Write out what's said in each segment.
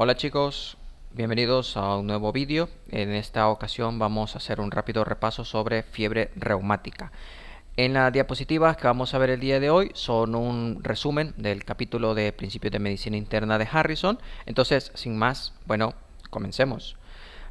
Hola chicos, bienvenidos a un nuevo vídeo. En esta ocasión vamos a hacer un rápido repaso sobre fiebre reumática. En las diapositivas que vamos a ver el día de hoy son un resumen del capítulo de Principios de Medicina Interna de Harrison. Entonces, sin más, bueno, comencemos.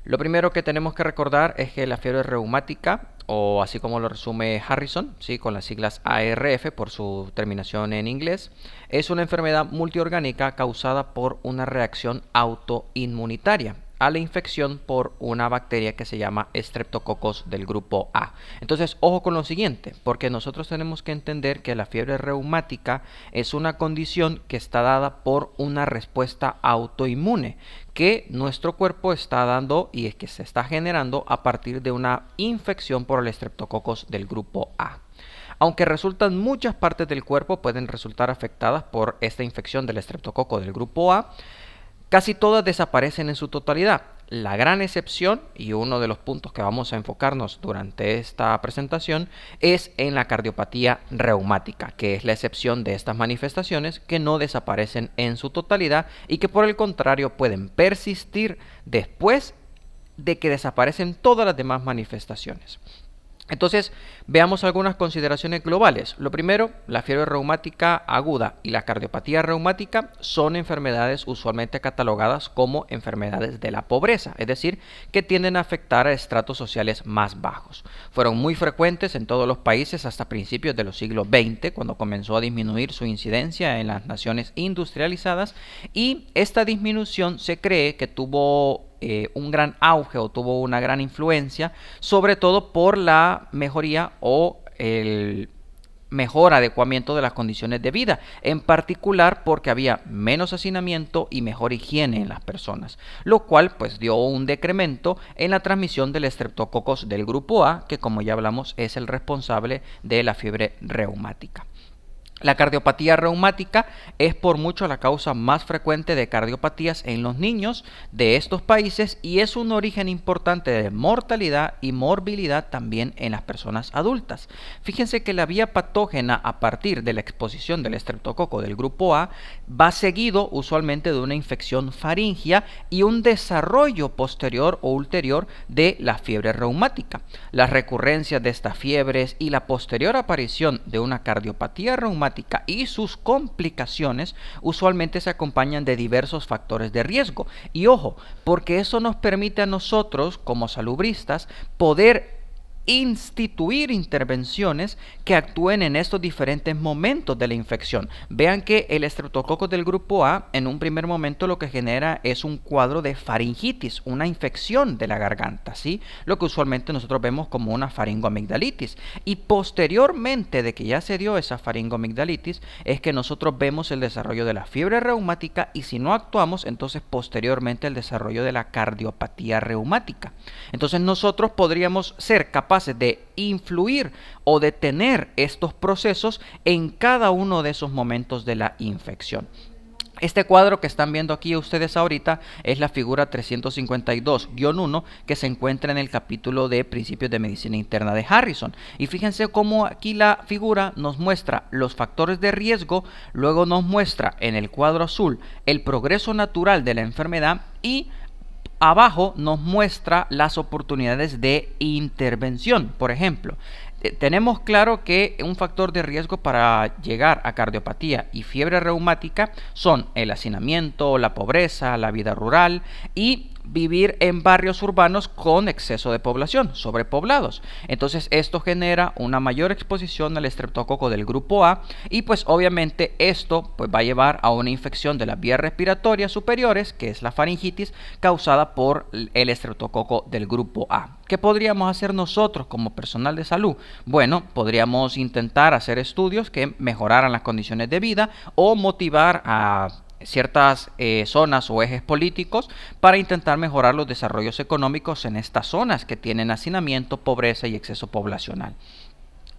Lo primero que tenemos que recordar es que la fiebre reumática, o así como lo resume Harrison, ¿sí?, con las siglas ARF por su terminación en inglés, es una enfermedad multiorgánica causada por una reacción autoinmunitaria a la infección por una bacteria que se llama Streptococcus del grupo A. Entonces, ojo con lo siguiente, porque nosotros tenemos que entender que la fiebre reumática es una condición que está dada por una respuesta autoinmune que nuestro cuerpo está dando y es que se está generando a partir de una infección por el Streptococcus del grupo A. Aunque resultan muchas partes del cuerpo pueden resultar afectadas por esta infección del estreptococo del grupo A, casi todas desaparecen en su totalidad. La gran excepción, y uno de los puntos que vamos a enfocarnos durante esta presentación, es en la cardiopatía reumática, que es la excepción de estas manifestaciones que no desaparecen en su totalidad y que por el contrario pueden persistir después de que desaparecen todas las demás manifestaciones. Entonces, veamos algunas consideraciones globales. Lo primero, la fiebre reumática aguda y la cardiopatía reumática son enfermedades usualmente catalogadas como enfermedades de la pobreza, es decir, que tienden a afectar a estratos sociales más bajos. Fueron muy frecuentes en todos los países hasta principios de los siglos XX, cuando comenzó a disminuir su incidencia en las naciones industrializadas, y esta disminución se cree que tuvo un gran auge o tuvo una gran influencia, sobre todo por la mejoría o el mejor adecuamiento de las condiciones de vida, en particular porque había menos hacinamiento y mejor higiene en las personas, lo cual pues dio un decremento en la transmisión del estreptococcus del grupo A, que como ya hablamos es el responsable de la fiebre reumática. La cardiopatía reumática es por mucho la causa más frecuente de cardiopatías en los niños de estos países y es un origen importante de mortalidad y morbilidad también en las personas adultas. Fíjense que la vía patógena a partir de la exposición del estreptococo del grupo A va seguido usualmente de una infección faríngea y un desarrollo posterior o ulterior de la fiebre reumática. Las recurrencias de estas fiebres y la posterior aparición de una cardiopatía reumática y sus complicaciones usualmente se acompañan de diversos factores de riesgo. Y ojo, porque eso nos permite a nosotros, como salubristas, poder instituir intervenciones que actúen en estos diferentes momentos de la infección. Vean que el estreptococo del grupo A en un primer momento lo que genera es un cuadro de faringitis, una infección de la garganta, ¿sí? Lo que usualmente nosotros vemos como una faringoamigdalitis. Y posteriormente de que ya se dio esa faringoamigdalitis es que nosotros vemos el desarrollo de la fiebre reumática y si no actuamos, entonces posteriormente el desarrollo de la cardiopatía reumática. Entonces nosotros podríamos ser capaces de influir o detener estos procesos en cada uno de esos momentos de la infección. Este cuadro que están viendo aquí ustedes ahorita es la figura 352-1 que se encuentra en el capítulo de Principios de Medicina Interna de Harrison. Y fíjense cómo aquí la figura nos muestra los factores de riesgo, luego nos muestra en el cuadro azul el progreso natural de la enfermedad y abajo nos muestra las oportunidades de intervención. Por ejemplo, tenemos claro que un factor de riesgo para llegar a cardiopatía y fiebre reumática son el hacinamiento, la pobreza, la vida rural y vivir en barrios urbanos con exceso de población, sobrepoblados. Entonces esto genera una mayor exposición al estreptococo del grupo A y pues obviamente esto pues va a llevar a una infección de las vías respiratorias superiores, que es la faringitis, causada por el estreptococo del grupo A. ¿Qué podríamos hacer nosotros como personal de salud? Bueno, podríamos intentar hacer estudios que mejoraran las condiciones de vida o motivar a ciertas zonas o ejes políticos para intentar mejorar los desarrollos económicos en estas zonas que tienen hacinamiento, pobreza y exceso poblacional.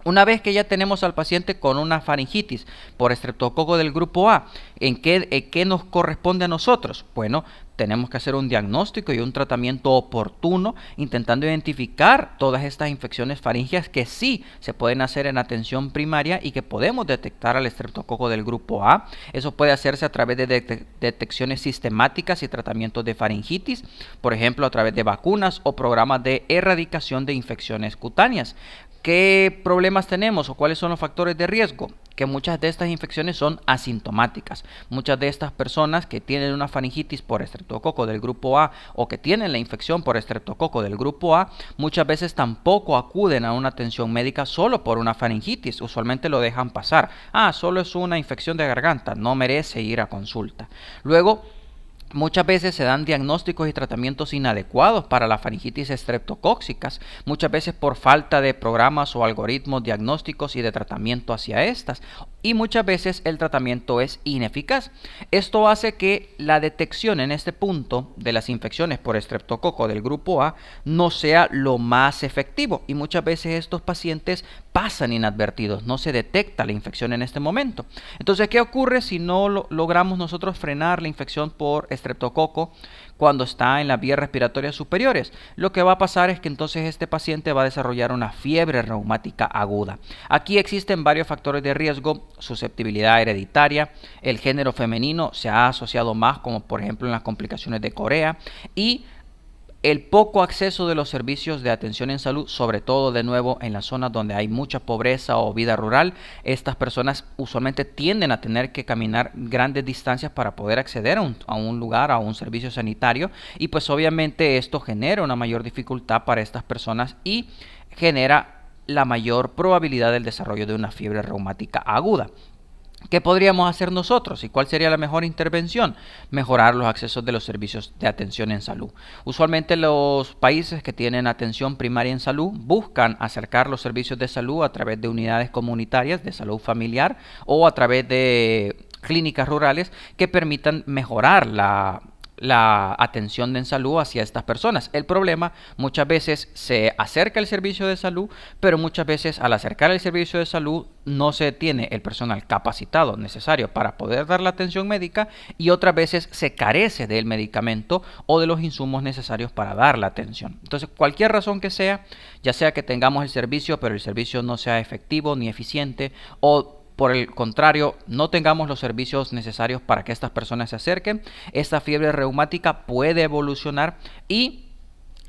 Una vez que ya tenemos al paciente con una faringitis por estreptococo del grupo A, ¿en qué nos corresponde a nosotros? Bueno, tenemos que hacer un diagnóstico y un tratamiento oportuno, intentando identificar todas estas infecciones faríngeas que sí se pueden hacer en atención primaria y que podemos detectar al estreptococo del grupo A. Eso puede hacerse a través de detecciones sistemáticas y tratamientos de faringitis, por ejemplo, a través de vacunas o programas de erradicación de infecciones cutáneas. ¿Qué problemas tenemos o cuáles son los factores de riesgo? Que muchas de estas infecciones son asintomáticas. Muchas de estas personas que tienen una faringitis por estreptococo del grupo A o que tienen la infección por estreptococo del grupo A, muchas veces tampoco acuden a una atención médica solo por una faringitis. Usualmente lo dejan pasar. Solo es una infección de garganta, no merece ir a consulta. Luego, muchas veces se dan diagnósticos y tratamientos inadecuados para las faringitis estreptocóxicas, muchas veces por falta de programas o algoritmos diagnósticos y de tratamiento hacia estas, y muchas veces el tratamiento es ineficaz. Esto hace que la detección en este punto de las infecciones por estreptococo del grupo A no sea lo más efectivo, y muchas veces estos pacientes pasan inadvertidos, no se detecta la infección en este momento. Entonces, ¿qué ocurre si no logramos nosotros frenar la infección por estreptococo cuando está en las vías respiratorias superiores? Lo que va a pasar es que entonces este paciente va a desarrollar una fiebre reumática aguda. Aquí existen varios factores de riesgo: susceptibilidad hereditaria, el género femenino se ha asociado más, como por ejemplo en las complicaciones de Corea, y el poco acceso de los servicios de atención en salud, sobre todo de nuevo en las zonas donde hay mucha pobreza o vida rural. Estas personas usualmente tienden a tener que caminar grandes distancias para poder acceder a un lugar, a un servicio sanitario, y pues obviamente esto genera una mayor dificultad para estas personas y genera la mayor probabilidad del desarrollo de una fiebre reumática aguda. ¿Qué podríamos hacer nosotros y cuál sería la mejor intervención? Mejorar los accesos de los servicios de atención en salud. Usualmente los países que tienen atención primaria en salud buscan acercar los servicios de salud a través de unidades comunitarias de salud familiar o a través de clínicas rurales que permitan mejorar la atención en salud hacia estas personas. El problema, muchas veces se acerca el servicio de salud, pero muchas veces al acercar el servicio de salud no se tiene el personal capacitado necesario para poder dar la atención médica, y otras veces se carece del medicamento o de los insumos necesarios para dar la atención. Entonces, cualquier razón que sea, ya sea que tengamos el servicio pero el servicio no sea efectivo ni eficiente, o por el contrario, no tengamos los servicios necesarios para que estas personas se acerquen, esta fiebre reumática puede evolucionar y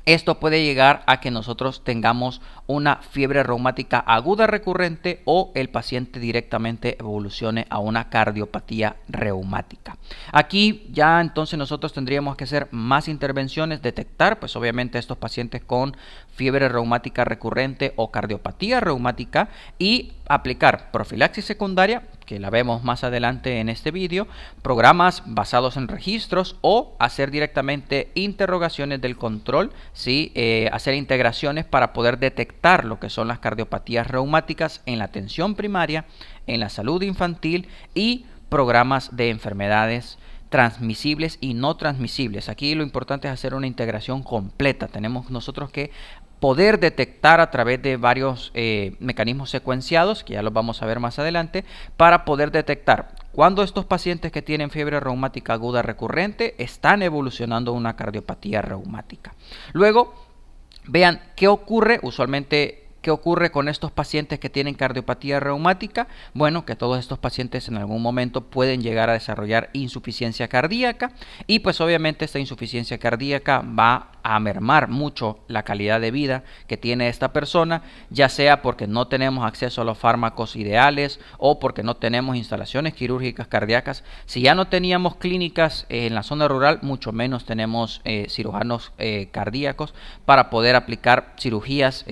esto puede llegar a que nosotros tengamos una fiebre reumática aguda recurrente o el paciente directamente evolucione a una cardiopatía reumática. Aquí ya entonces nosotros tendríamos que hacer más intervenciones, detectar pues obviamente estos pacientes con fiebre reumática recurrente o cardiopatía reumática y aplicar profilaxis secundaria, que la vemos más adelante en este vídeo, programas basados en registros o hacer directamente interrogaciones del control, ¿sí? Hacer integraciones para poder detectar lo que son las cardiopatías reumáticas en la atención primaria, en la salud infantil y programas de enfermedades transmisibles y no transmisibles. Aquí lo importante es hacer una integración completa. Tenemos nosotros que poder detectar a través de varios mecanismos secuenciados, que ya los vamos a ver más adelante, para poder detectar cuando estos pacientes que tienen fiebre reumática aguda recurrente están evolucionando a una cardiopatía reumática. Luego, vean qué ocurre usualmente. ¿Qué ocurre con estos pacientes que tienen cardiopatía reumática? Bueno, que todos estos pacientes en algún momento pueden llegar a desarrollar insuficiencia cardíaca y pues obviamente esta insuficiencia cardíaca va a mermar mucho la calidad de vida que tiene esta persona, ya sea porque no tenemos acceso a los fármacos ideales o porque no tenemos instalaciones quirúrgicas cardíacas. Si ya no teníamos clínicas en la zona rural, mucho menos tenemos cirujanos cardíacos para poder aplicar cirugías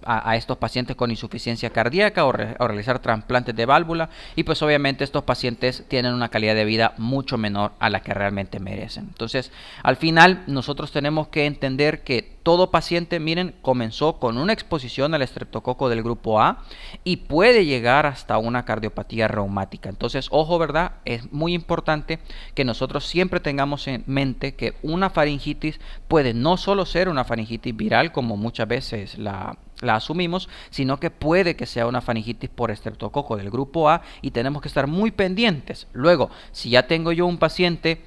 a estos pacientes con insuficiencia cardíaca o realizar trasplantes de válvula, y pues obviamente estos pacientes tienen una calidad de vida mucho menor a la que realmente merecen. Entonces, al final nosotros tenemos que entender que todo paciente, miren, comenzó con una exposición al estreptococo del grupo A y puede llegar hasta una cardiopatía reumática. Entonces, ojo, ¿verdad? Es muy importante que nosotros siempre tengamos en mente que una faringitis puede no solo ser una faringitis viral, como muchas veces la asumimos, sino que puede que sea una faringitis por estreptococo del grupo A y tenemos que estar muy pendientes. Luego, si ya tengo yo un paciente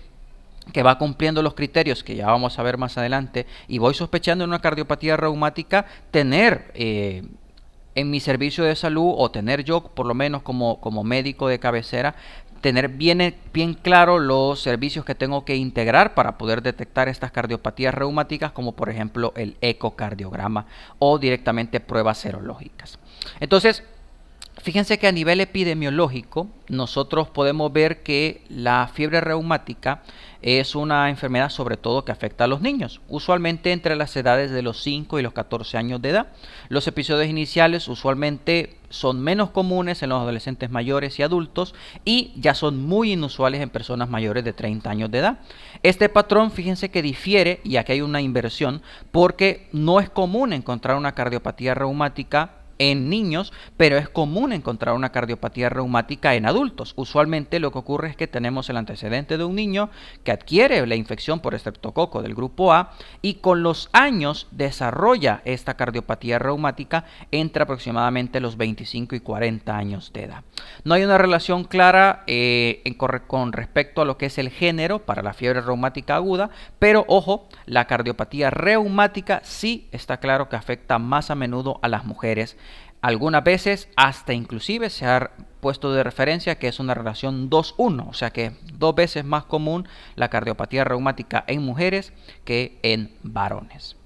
que va cumpliendo los criterios que ya vamos a ver más adelante, y voy sospechando en una cardiopatía reumática, tener en mi servicio de salud, o tener yo por lo menos como médico de cabecera, tener bien claro los servicios que tengo que integrar para poder detectar estas cardiopatías reumáticas, como por ejemplo el ecocardiograma o directamente pruebas serológicas. Entonces, fíjense que a nivel epidemiológico nosotros podemos ver que la fiebre reumática es una enfermedad sobre todo que afecta a los niños, usualmente entre las edades de los 5 y los 14 años de edad. Los episodios iniciales usualmente son menos comunes en los adolescentes mayores y adultos, y ya son muy inusuales en personas mayores de 30 años de edad. Este patrón, fíjense que difiere, y aquí hay una inversión, porque no es común encontrar una cardiopatía reumática en niños, pero es común encontrar una cardiopatía reumática en adultos. Usualmente lo que ocurre es que tenemos el antecedente de un niño que adquiere la infección por estreptococo del grupo A, y con los años desarrolla esta cardiopatía reumática entre aproximadamente los 25 y 40 años de edad. No hay una relación clara con respecto a lo que es el género para la fiebre reumática aguda, pero ojo, la cardiopatía reumática sí está claro que afecta más a menudo a las mujeres. Algunas veces hasta inclusive se ha puesto de referencia que es una relación 2-1, o sea que 2 veces más común la cardiopatía reumática en mujeres que en varones.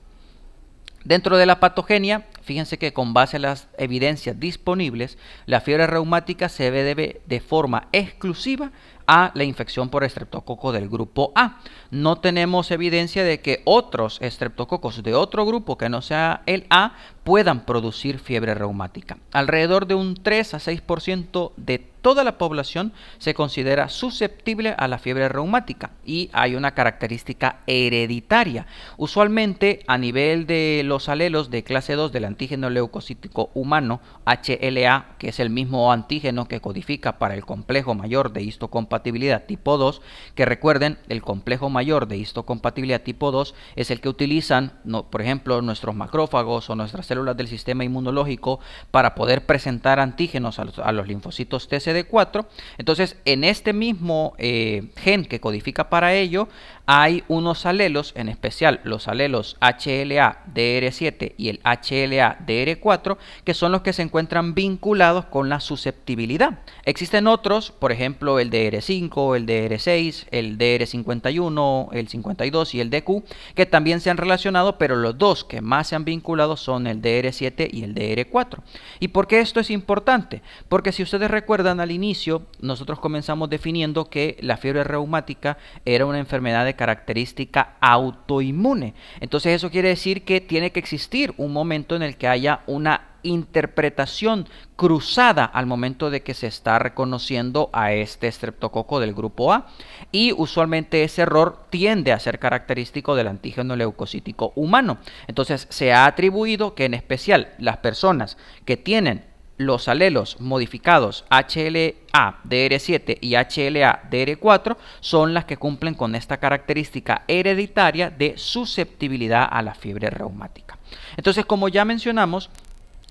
Dentro de la patogenia, fíjense que con base a las evidencias disponibles, la fiebre reumática se debe de forma exclusiva a la infección por estreptococo del grupo A. No tenemos evidencia de que otros estreptococos de otro grupo que no sea el A puedan producir fiebre reumática. Alrededor de un 3 a 6% de toda la población se considera susceptible a la fiebre reumática, y hay una característica hereditaria. Usualmente a nivel de los alelos de clase 2 del antígeno leucocítico humano, HLA, que es el mismo antígeno que codifica para el complejo mayor de histocompatibilidad tipo 2, que recuerden, el complejo mayor de histocompatibilidad tipo 2 es el que utilizan, por ejemplo, nuestros macrófagos o nuestras células del sistema inmunológico para poder presentar antígenos a los linfocitos TCD4. Entonces, en este mismo gen que codifica para ello, hay unos alelos, en especial los alelos HLA-DR7 y el HLA-DR4, que son los que se encuentran vinculados con la susceptibilidad. Existen otros, por ejemplo el DR5, el DR6, el DR51, el 52 y el DQ, que también se han relacionado, pero los dos que más se han vinculado son el DR7 y el DR4. ¿Y por qué esto es importante? Porque si ustedes recuerdan, al inicio nosotros comenzamos definiendo que la fiebre reumática era una enfermedad de característica autoinmune. Entonces eso quiere decir que tiene que existir un momento en el que haya una interpretación cruzada al momento de que se está reconociendo a este estreptococo del grupo A, y usualmente ese error tiende a ser característico del antígeno leucocítico humano. Entonces se ha atribuido que en especial las personas que tienen los alelos modificados HLA-DR7 y HLA-DR4 son las que cumplen con esta característica hereditaria de susceptibilidad a la fiebre reumática. Entonces, como ya mencionamos,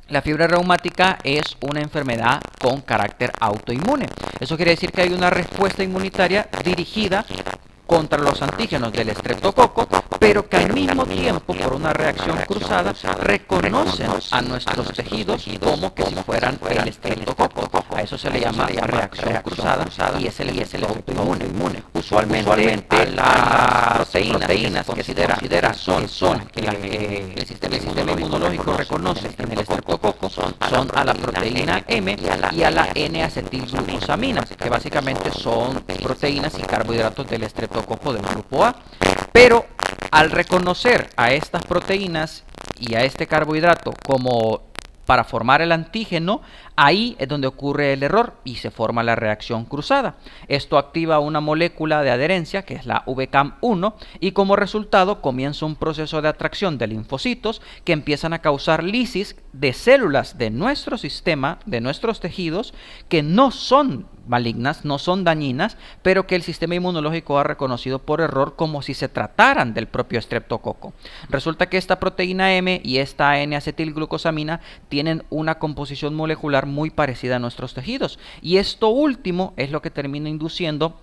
la fiebre reumática es una enfermedad con carácter autoinmune. Eso quiere decir que hay una respuesta inmunitaria dirigida contra los antígenos del estreptococo, pero que al mismo tiempo, por una reacción cruzada, reconocen a nuestros tejidos como que si fueran el estreptococo. A eso se le llama reacción cruzada, y es el autoinmune. Usualmente las proteínas que se considera son que el sistema inmunológico reconoce en el estreptococo son a la proteína M y a la N-acetilglucosamina, que básicamente son proteínas y carbohidratos del estreptococo del grupo A. Pero al reconocer a estas proteínas y a este carbohidrato como para formar el antígeno, ahí es donde ocurre el error y se forma la reacción cruzada. Esto activa una molécula de adherencia, que es la VCAM1, y como resultado comienza un proceso de atracción de linfocitos que empiezan a causar lisis de células de nuestro sistema, de nuestros tejidos, que no son malignas, no son dañinas, pero que el sistema inmunológico ha reconocido por error como si se trataran del propio estreptococo. Resulta que esta proteína M y esta N-acetilglucosamina tienen una composición molecular muy parecida a nuestros tejidos, y esto último es lo que termina induciendo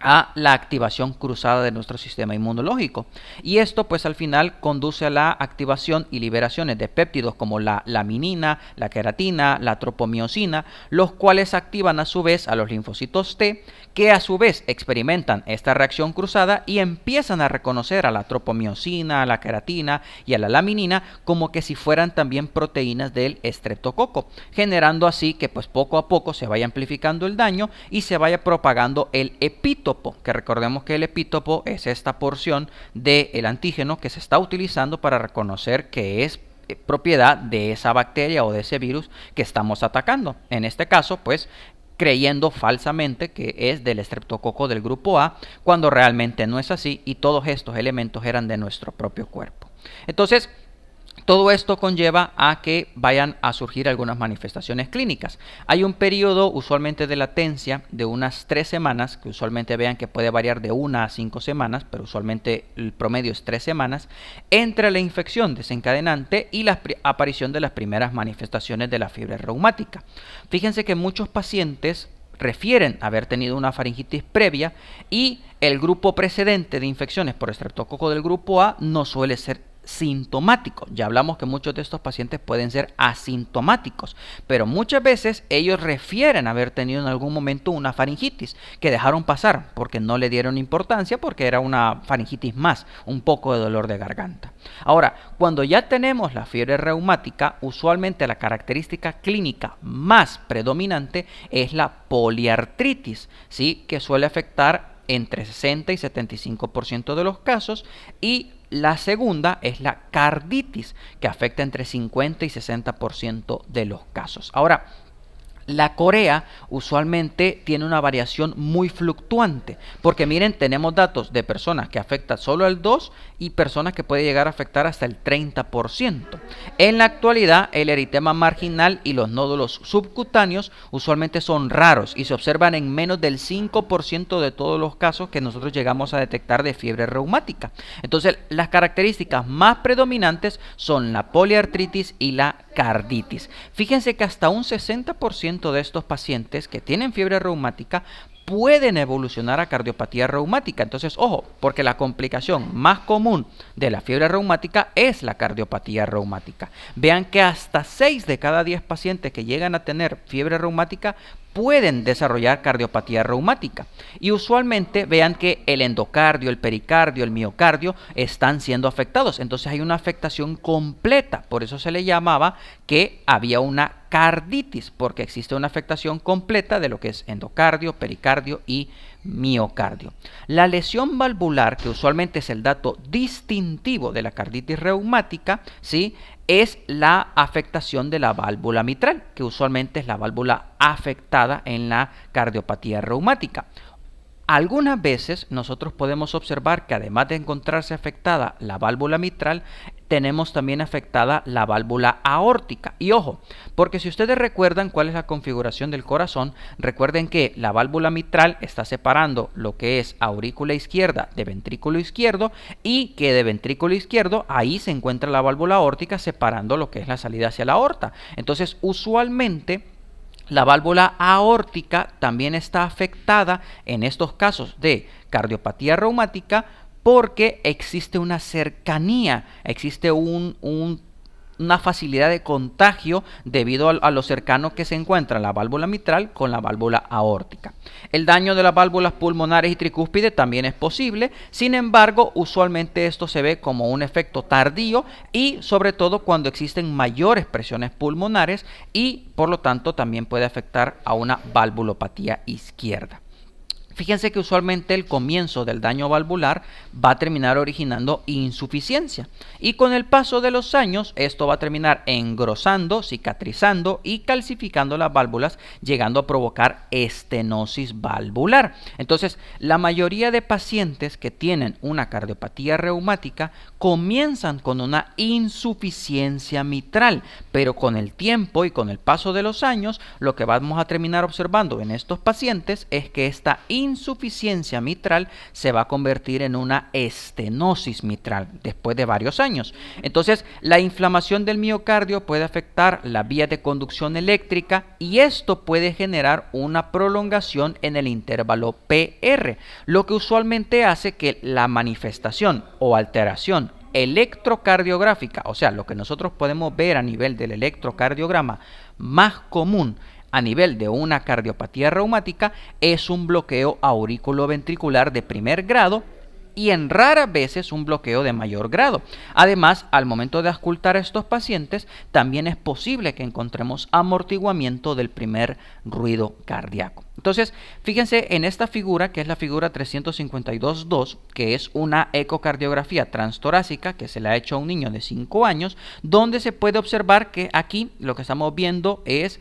a la activación cruzada de nuestro sistema inmunológico. Y esto pues al final conduce a la activación y liberaciones de péptidos como la laminina, la queratina, la tropomiosina, los cuales activan a su vez a los linfocitos T, que a su vez experimentan esta reacción cruzada y empiezan a reconocer a la tropomiosina, a la queratina y a la laminina como que si fueran también proteínas del estreptococo, generando así que pues poco a poco se vaya amplificando el daño y se vaya propagando el epítopo, que recordemos que el epítopo es esta porción del antígeno que se está utilizando para reconocer que es propiedad de esa bacteria o de ese virus que estamos atacando. En este caso, pues creyendo falsamente que es del estreptococo del grupo A, cuando realmente no es así y todos estos elementos eran de nuestro propio cuerpo. Entonces, todo esto conlleva a que vayan a surgir algunas manifestaciones clínicas. Hay un periodo usualmente de latencia de unas 3 semanas, que usualmente vean que puede variar de 1 a 5 semanas, pero usualmente el promedio es 3 semanas, entre la infección desencadenante y la aparición de las primeras manifestaciones de la fiebre reumática. Fíjense que muchos pacientes refieren haber tenido una faringitis previa y el grupo precedente de infecciones por estreptococo del grupo A no suele ser sintomático. Ya hablamos que muchos de estos pacientes pueden ser asintomáticos, pero muchas veces ellos refieren haber tenido en algún momento una faringitis que dejaron pasar porque no le dieron importancia, porque era una faringitis más, un poco de dolor de garganta. Ahora, cuando ya tenemos la fiebre reumática, usualmente la característica clínica más predominante es la poliartritis, ¿sí? Que suele afectar entre 60 y 75% de los casos, y la segunda es la carditis, que afecta entre 50 y 60% de los casos. Ahora, la corea usualmente tiene una variación muy fluctuante, porque miren, tenemos datos de personas que afectan solo el 2 y personas que puede llegar a afectar hasta el 30%. En la actualidad, el eritema marginal y los nódulos subcutáneos usualmente son raros y se observan en menos del 5% de todos los casos que nosotros llegamos a detectar de fiebre reumática. Entonces, las características más predominantes son la poliartritis y la carditis. Fíjense que hasta un 60% de estos pacientes que tienen fiebre reumática pueden evolucionar a cardiopatía reumática. Entonces, ojo, porque la complicación más común de la fiebre reumática es la cardiopatía reumática. Vean que hasta 6 de cada 10 pacientes que llegan a tener fiebre reumática pueden desarrollar cardiopatía reumática. Y usualmente vean que el endocardio, el pericardio, el miocardio están siendo afectados. Entonces hay una afectación completa. Por eso se le llamaba que había una carditis, porque existe una afectación completa de lo que es endocardio, pericardio y miocardio. La lesión valvular, que usualmente es el dato distintivo de la carditis reumática, ¿sí?, es la afectación de la válvula mitral, que usualmente es la válvula afectada en la cardiopatía reumática. Algunas veces nosotros podemos observar que además de encontrarse afectada la válvula mitral, tenemos también afectada la válvula aórtica. Y ojo, porque si ustedes recuerdan cuál es la configuración del corazón, recuerden que la válvula mitral está separando lo que es aurícula izquierda de ventrículo izquierdo, y que de ventrículo izquierdo ahí se encuentra la válvula aórtica separando lo que es la salida hacia la aorta. Entonces, usualmente la válvula aórtica también está afectada en estos casos de cardiopatía reumática porque existe una cercanía, existe una facilidad de contagio debido a lo cercano que se encuentra la válvula mitral con la válvula aórtica. El daño de las válvulas pulmonares y tricúspide también es posible, sin embargo, usualmente esto se ve como un efecto tardío y sobre todo cuando existen mayores presiones pulmonares, y por lo tanto también puede afectar a una valvulopatía izquierda. Fíjense que usualmente el comienzo del daño valvular va a terminar originando insuficiencia, y con el paso de los años esto va a terminar engrosando, cicatrizando y calcificando las válvulas, llegando a provocar estenosis valvular. Entonces, la mayoría de pacientes que tienen una cardiopatía reumática comienzan con una insuficiencia mitral, pero con el tiempo y con el paso de los años, lo que vamos a terminar observando en estos pacientes es que esta insuficiencia insuficiencia mitral se va a convertir en una estenosis mitral después de varios años. Entonces, la inflamación del miocardio puede afectar la vía de conducción eléctrica y esto puede generar una prolongación en el intervalo PR, lo que usualmente hace que la manifestación o alteración electrocardiográfica, o sea, lo que nosotros podemos ver a nivel del electrocardiograma más común a nivel de una cardiopatía reumática, es un bloqueo auriculoventricular de primer grado y en raras veces un bloqueo de mayor grado. Además, al momento de auscultar a estos pacientes, también es posible que encontremos amortiguamiento del primer ruido cardíaco. Entonces, fíjense en esta figura, que es la figura 352.2, que es una ecocardiografía transtorácica que se le ha hecho a un niño de 5 años, donde se puede observar que aquí lo que estamos viendo es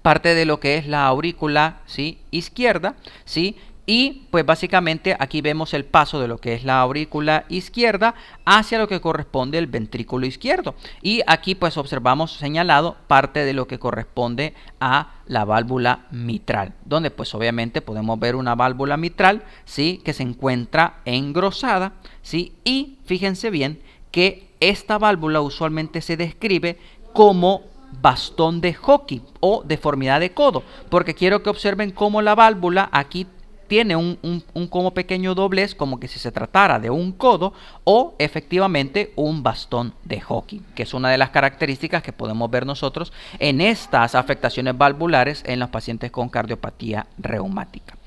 parte de lo que es la aurícula, ¿sí?, izquierda, ¿sí?, y pues básicamente aquí vemos el paso de lo que es la aurícula izquierda hacia lo que corresponde el ventrículo izquierdo. Y aquí pues observamos señalado parte de lo que corresponde a la válvula mitral, donde pues obviamente podemos ver una válvula mitral, ¿sí?, que se encuentra engrosada, ¿sí?, y fíjense bien que esta válvula usualmente se describe como bastón de hockey o deformidad de codo, porque quiero que observen cómo la válvula aquí tiene un como pequeño doblez, como que si se tratara de un codo o efectivamente un bastón de hockey, que es una de las características que podemos ver nosotros en estas afectaciones valvulares en los pacientes con cardiopatía reumática.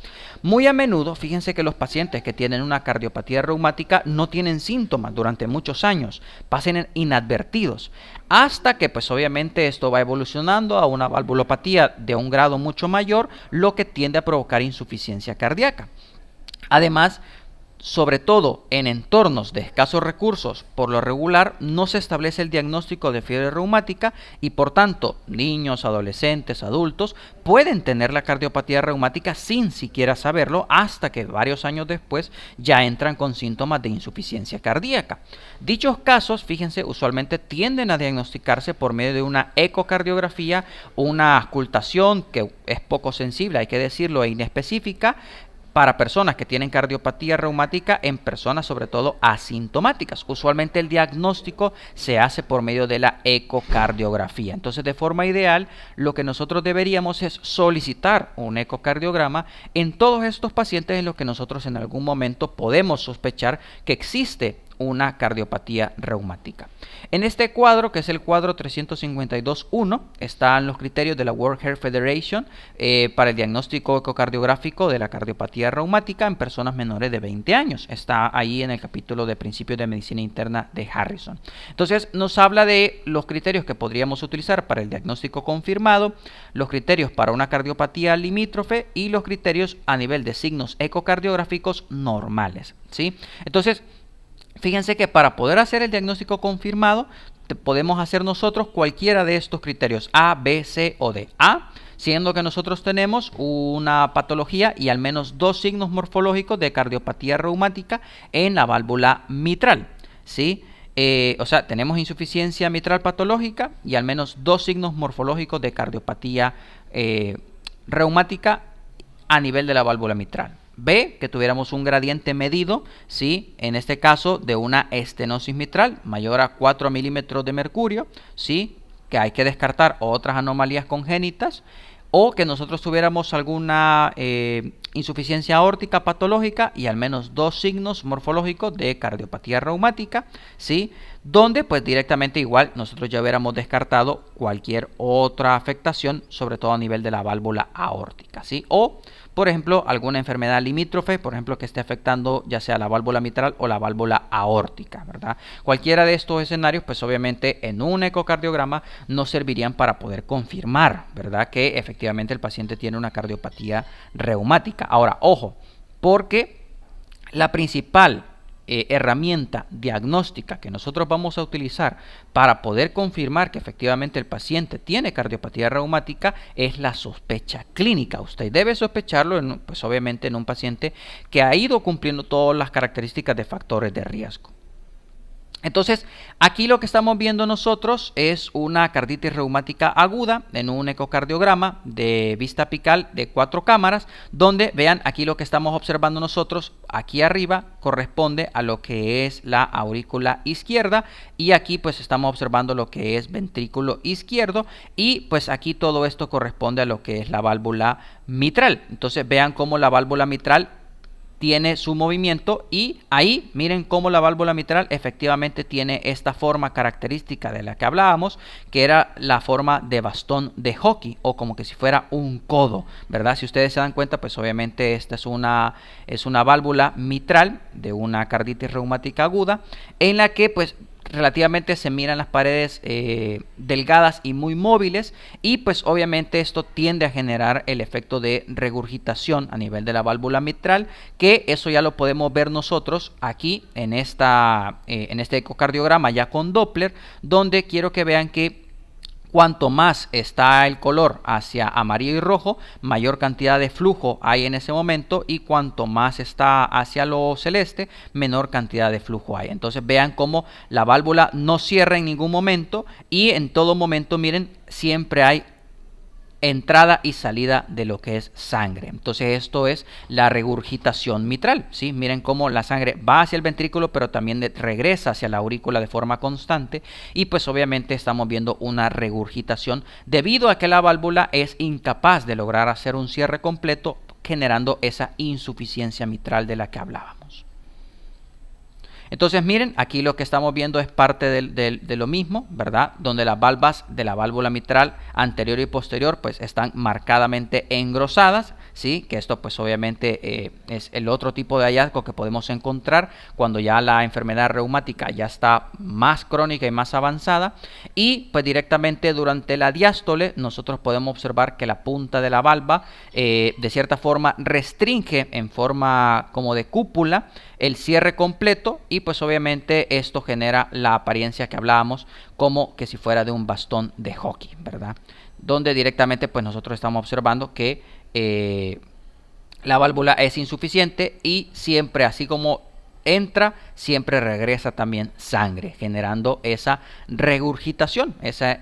Muy a menudo, fíjense que los pacientes que tienen una cardiopatía reumática no tienen síntomas durante muchos años, pasan inadvertidos, hasta que pues obviamente esto va evolucionando a una valvulopatía de un grado mucho mayor, lo que tiende a provocar insuficiencia cardíaca. Además, sobre todo en entornos de escasos recursos, por lo regular no se establece el diagnóstico de fiebre reumática y por tanto niños, adolescentes, adultos pueden tener la cardiopatía reumática sin siquiera saberlo hasta que varios años después ya entran con síntomas de insuficiencia cardíaca. Dichos casos, fíjense, usualmente tienden a diagnosticarse por medio de una ecocardiografía, una auscultación que es poco sensible, hay que decirlo, e inespecífica, para personas que tienen cardiopatía reumática en personas sobre todo asintomáticas. Usualmente el diagnóstico se hace por medio de la ecocardiografía. Entonces, de forma ideal, lo que nosotros deberíamos es solicitar un ecocardiograma en todos estos pacientes en los que nosotros en algún momento podemos sospechar que existe una cardiopatía reumática. En este cuadro, que es el cuadro 352.1, están los criterios de la World Heart Federation para el diagnóstico ecocardiográfico de la cardiopatía reumática en personas menores de 20 años. Está ahí en el capítulo de Principios de Medicina Interna de Harrison. Entonces, nos habla de los criterios que podríamos utilizar para el diagnóstico confirmado, los criterios para una cardiopatía limítrofe y los criterios a nivel de signos ecocardiográficos normales, ¿sí? Entonces, fíjense que para poder hacer el diagnóstico confirmado, podemos hacer nosotros cualquiera de estos criterios, A, B, C o D. A, siendo que nosotros tenemos una patología y al menos 2 signos morfológicos de cardiopatía reumática en la válvula mitral, ¿sí? O sea, tenemos insuficiencia mitral patológica y al menos 2 signos morfológicos de cardiopatía reumática a nivel de la válvula mitral. B, que tuviéramos un gradiente medido, ¿sí?, en este caso de una estenosis mitral mayor a 4 milímetros de mercurio, ¿sí?, que hay que descartar otras anomalías congénitas, o que nosotros tuviéramos alguna insuficiencia aórtica patológica y al menos 2 signos morfológicos de cardiopatía reumática, ¿sí?, donde pues directamente igual nosotros ya hubiéramos descartado cualquier otra afectación, sobre todo a nivel de la válvula aórtica, ¿sí?, o por ejemplo alguna enfermedad limítrofe, por ejemplo que esté afectando ya sea la válvula mitral o la válvula aórtica, ¿verdad? Cualquiera de estos escenarios pues obviamente en un ecocardiograma nos servirían para poder confirmar, ¿verdad?, que efectivamente el paciente tiene una cardiopatía reumática. Ahora, ojo, porque la principal herramienta diagnóstica que nosotros vamos a utilizar para poder confirmar que efectivamente el paciente tiene cardiopatía reumática es la sospecha clínica. Usted debe sospecharlo, pues obviamente en un paciente que ha ido cumpliendo todas las características de factores de riesgo. Entonces, aquí lo que estamos viendo nosotros es una carditis reumática aguda en un ecocardiograma de vista apical de 4 cámaras, donde vean aquí lo que estamos observando nosotros, aquí arriba corresponde a lo que es la aurícula izquierda y aquí pues estamos observando lo que es ventrículo izquierdo y pues aquí todo esto corresponde a lo que es la válvula mitral. Entonces vean cómo la válvula mitral tiene su movimiento y ahí miren cómo la válvula mitral efectivamente tiene esta forma característica de la que hablábamos, que era la forma de bastón de hockey o como que si fuera un codo, ¿verdad? Si ustedes se dan cuenta, pues obviamente esta es una válvula mitral de una carditis reumática aguda en la que pues relativamente se miran las paredes delgadas y muy móviles y pues obviamente esto tiende a generar el efecto de regurgitación a nivel de la válvula mitral, que eso ya lo podemos ver nosotros aquí en este ecocardiograma ya con Doppler, donde quiero que vean que cuanto más está el color hacia amarillo y rojo, mayor cantidad de flujo hay en ese momento y cuanto más está hacia lo celeste, menor cantidad de flujo hay. Entonces vean cómo la válvula no cierra en ningún momento y en todo momento, miren, siempre hay entrada y salida de lo que es sangre. Entonces esto es la regurgitación mitral, ¿sí? Miren cómo la sangre va hacia el ventrículo pero también regresa hacia la aurícula de forma constante y pues obviamente estamos viendo una regurgitación debido a que la válvula es incapaz de lograr hacer un cierre completo, generando esa insuficiencia mitral de la que hablábamos. Entonces miren, aquí lo que estamos viendo es parte de lo mismo, ¿verdad? Donde las valvas de la válvula mitral anterior y posterior pues están marcadamente engrosadas, ¿sí? Que esto pues obviamente es el otro tipo de hallazgo que podemos encontrar cuando ya la enfermedad reumática ya está más crónica y más avanzada. Y pues directamente durante la diástole nosotros podemos observar que la punta de la valva de cierta forma restringe en forma como de cúpula el cierre completo y pues obviamente esto genera la apariencia que hablábamos como que si fuera de un bastón de hockey, ¿verdad? Donde directamente pues nosotros estamos observando que la válvula es insuficiente y siempre así como entra, siempre regresa también sangre, generando esa regurgitación, ese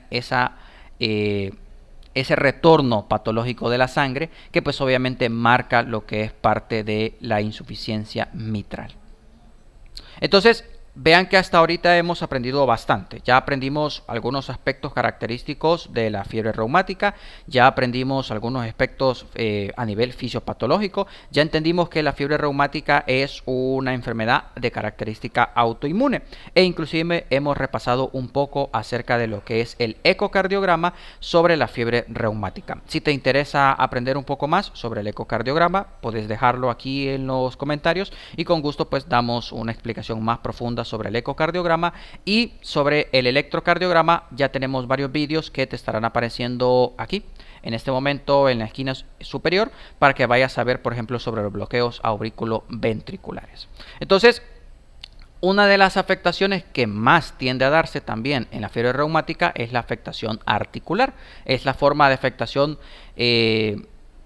retorno patológico de la sangre que pues obviamente marca lo que es parte de la insuficiencia mitral. Entonces, vean que hasta ahorita hemos aprendido bastante. Ya aprendimos algunos aspectos característicos de la fiebre reumática, ya aprendimos algunos aspectos a nivel fisiopatológico, ya entendimos que la fiebre reumática es una enfermedad de característica autoinmune e inclusive hemos repasado un poco acerca de lo que es el ecocardiograma sobre la fiebre reumática. Si te interesa aprender un poco más sobre el ecocardiograma, puedes dejarlo aquí en los comentarios y con gusto pues damos una explicación más profunda sobre el ecocardiograma y sobre el electrocardiograma. Ya tenemos varios vídeos que te estarán apareciendo aquí en este momento en la esquina superior para que vayas a ver por ejemplo sobre los bloqueos auriculoventriculares. Entonces, una de las afectaciones que más tiende a darse también en la fiebre reumática es la afectación articular. Es la forma de afectación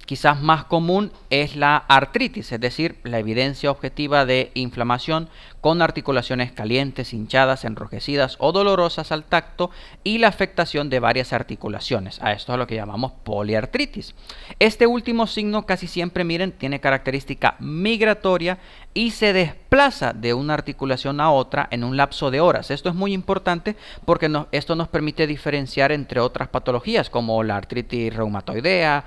quizás más común es la artritis, es decir, la evidencia objetiva de inflamación con articulaciones calientes, hinchadas, enrojecidas o dolorosas al tacto y la afectación de varias articulaciones. A esto es lo que llamamos poliartritis. Este último signo casi siempre, miren, tiene característica migratoria y se desplaza de una articulación a otra en un lapso de horas. Esto es muy importante porque esto nos permite diferenciar entre otras patologías como la artritis reumatoidea,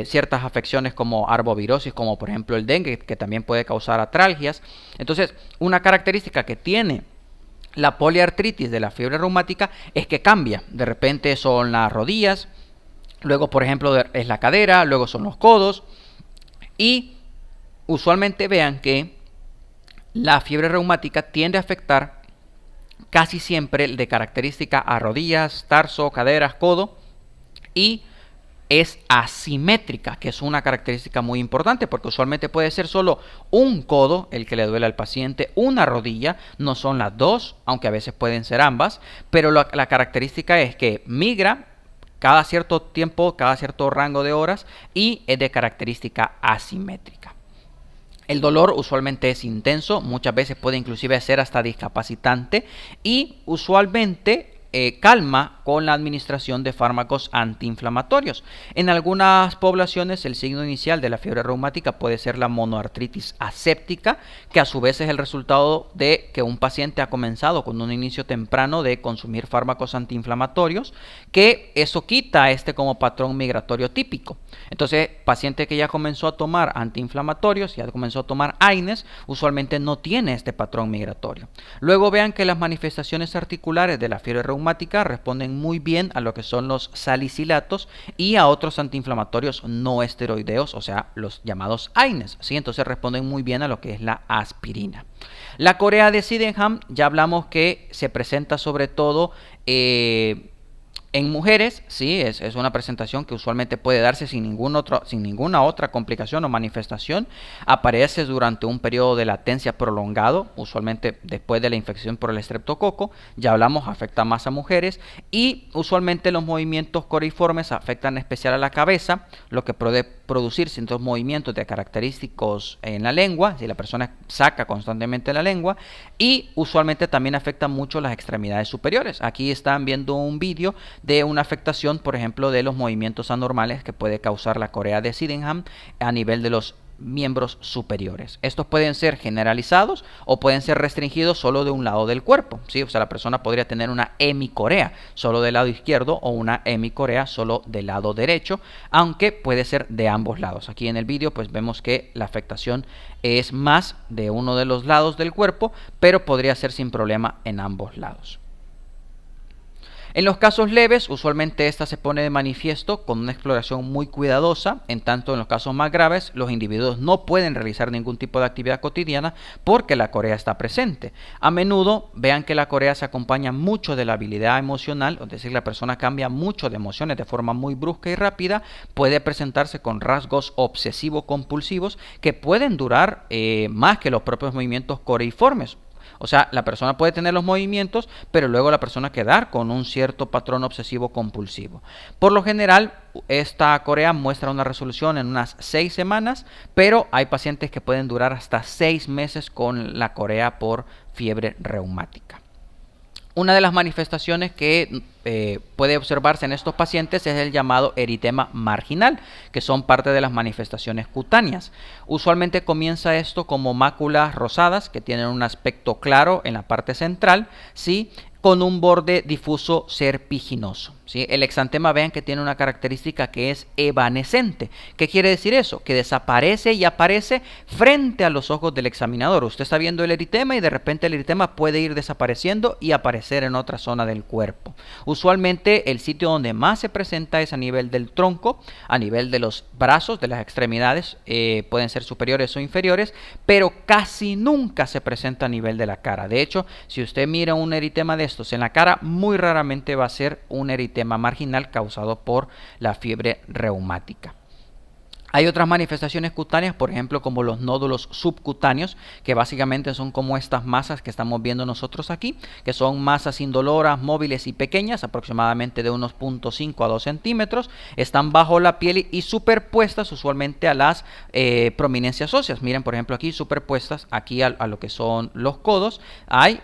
ciertas afecciones como arbovirosis, como por ejemplo el dengue, que también puede causar artralgias. Entonces, una característica que tiene la poliartritis de la fiebre reumática es que cambia. De repente son las rodillas, luego por ejemplo es la cadera, luego son los codos y usualmente vean que la fiebre reumática tiende a afectar casi siempre de característica a rodillas, tarso, caderas, codo y es asimétrica, que es una característica muy importante porque usualmente puede ser solo un codo el que le duele al paciente, una rodilla, no son las dos, aunque a veces pueden ser ambas, pero la característica es que migra cada cierto tiempo, cada cierto rango de horas y es de característica asimétrica. El dolor usualmente es intenso, muchas veces puede inclusive ser hasta discapacitante y usualmente calma con la administración de fármacos antiinflamatorios. En algunas poblaciones el signo inicial de la fiebre reumática puede ser la monoartritis aséptica, que a su vez es el resultado de que un paciente ha comenzado con un inicio temprano de consumir fármacos antiinflamatorios, que eso quita como patrón migratorio típico. Entonces, paciente que ya comenzó a tomar antiinflamatorios, ya comenzó a tomar AINES, usualmente no tiene este patrón migratorio. Luego vean que las manifestaciones articulares de la fiebre reumática responden muy bien a lo que son los salicilatos y a otros antiinflamatorios no esteroideos, o sea, los llamados AINES, ¿sí? Entonces responden muy bien a lo que es la aspirina. La corea de Sydenham, ya hablamos que se presenta sobre todo en mujeres, sí, es una presentación que usualmente puede darse sin ninguna otra complicación o manifestación. Aparece durante un periodo de latencia prolongado, usualmente después de la infección por el estreptococo. Ya hablamos, afecta más a mujeres y usualmente los movimientos coriformes afectan en especial a la cabeza, lo que puede producir ciertos movimientos de característicos en la lengua, si la persona saca constantemente la lengua, y usualmente también afecta mucho las extremidades superiores. Aquí están viendo un vídeo de una afectación, por ejemplo, de los movimientos anormales que puede causar la corea de Sydenham a nivel de los miembros superiores. Estos pueden ser generalizados o pueden ser restringidos solo de un lado del cuerpo, ¿sí? O sea, la persona podría tener una hemicorea solo del lado izquierdo o una hemicorea solo del lado derecho, aunque puede ser de ambos lados. Aquí en el vídeo pues vemos que la afectación es más de uno de los lados del cuerpo, pero podría ser sin problema en ambos lados. En los casos leves, usualmente esta se pone de manifiesto con una exploración muy cuidadosa. En tanto, en los casos más graves, los individuos no pueden realizar ningún tipo de actividad cotidiana porque la corea está presente. A menudo, vean que la corea se acompaña mucho de la habilidad emocional, es decir, la persona cambia mucho de emociones de forma muy brusca y rápida. Puede presentarse con rasgos obsesivo-compulsivos que pueden durar más que los propios movimientos coreiformes. O sea, la persona puede tener los movimientos, pero luego la persona quedar con un cierto patrón obsesivo compulsivo. Por lo general, esta corea muestra una resolución en unas 6 semanas, pero hay pacientes que pueden durar hasta 6 meses con la corea por fiebre reumática. Una de las manifestaciones que puede observarse en estos pacientes es el llamado eritema marginal, que son parte de las manifestaciones cutáneas. Usualmente comienza esto como máculas rosadas que tienen un aspecto claro en la parte central, ¿sí?, con un borde difuso serpiginoso, ¿sí? El exantema, vean que tiene una característica que es evanescente. ¿Qué quiere decir eso? Que desaparece y aparece frente a los ojos del examinador. Usted está viendo el eritema y de repente el eritema puede ir desapareciendo y aparecer en otra zona del cuerpo. Usualmente el sitio donde más se presenta es a nivel del tronco, a nivel de los brazos, de las extremidades, pueden ser superiores o inferiores, pero casi nunca se presenta a nivel de la cara. De hecho, si usted mira un eritema de estos en la cara, muy raramente va a ser un eritema marginal causado por la fiebre reumática. Hay otras manifestaciones cutáneas, por ejemplo, como los nódulos subcutáneos, que básicamente son como estas masas que estamos viendo nosotros aquí, que son masas indoloras, móviles y pequeñas, aproximadamente de unos 0.5 a 2 centímetros, están bajo la piel y superpuestas usualmente a las prominencias óseas. Miren, por ejemplo, aquí superpuestas aquí a lo que son los codos,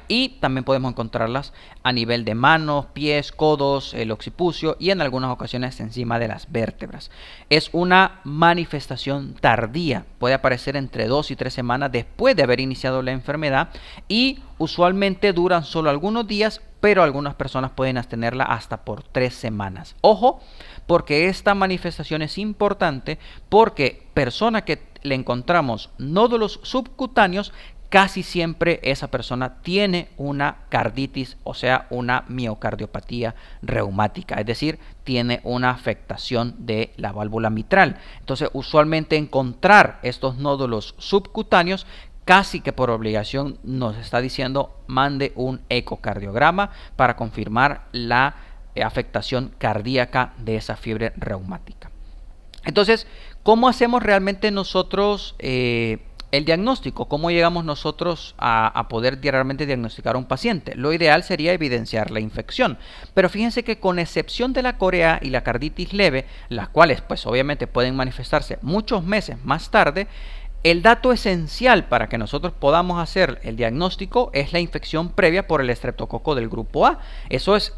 y también podemos encontrarlas a nivel de manos, pies, codos, el occipucio y en algunas ocasiones encima de las vértebras. Es una manifestación tardía, puede aparecer entre 2 y 3 semanas después de haber iniciado la enfermedad y usualmente duran solo algunos días, pero algunas personas pueden tenerla hasta por 3 semanas. Ojo, porque esta manifestación es importante porque persona que le encontramos nódulos subcutáneos, casi siempre esa persona tiene una carditis, o sea, una miocardiopatía reumática, es decir, tiene una afectación de la válvula mitral. Entonces, usualmente encontrar estos nódulos subcutáneos casi que por obligación nos está diciendo mande un ecocardiograma para confirmar la afectación cardíaca de esa fiebre reumática. Entonces, ¿cómo hacemos realmente nosotros el diagnóstico? ¿Cómo llegamos nosotros a poder realmente diagnosticar a un paciente? Lo ideal sería evidenciar la infección, pero fíjense que con excepción de la corea y la carditis leve, las cuales pues obviamente pueden manifestarse muchos meses más tarde, El dato esencial para que nosotros podamos hacer el diagnóstico es la infección previa por el estreptococo del grupo A. Eso es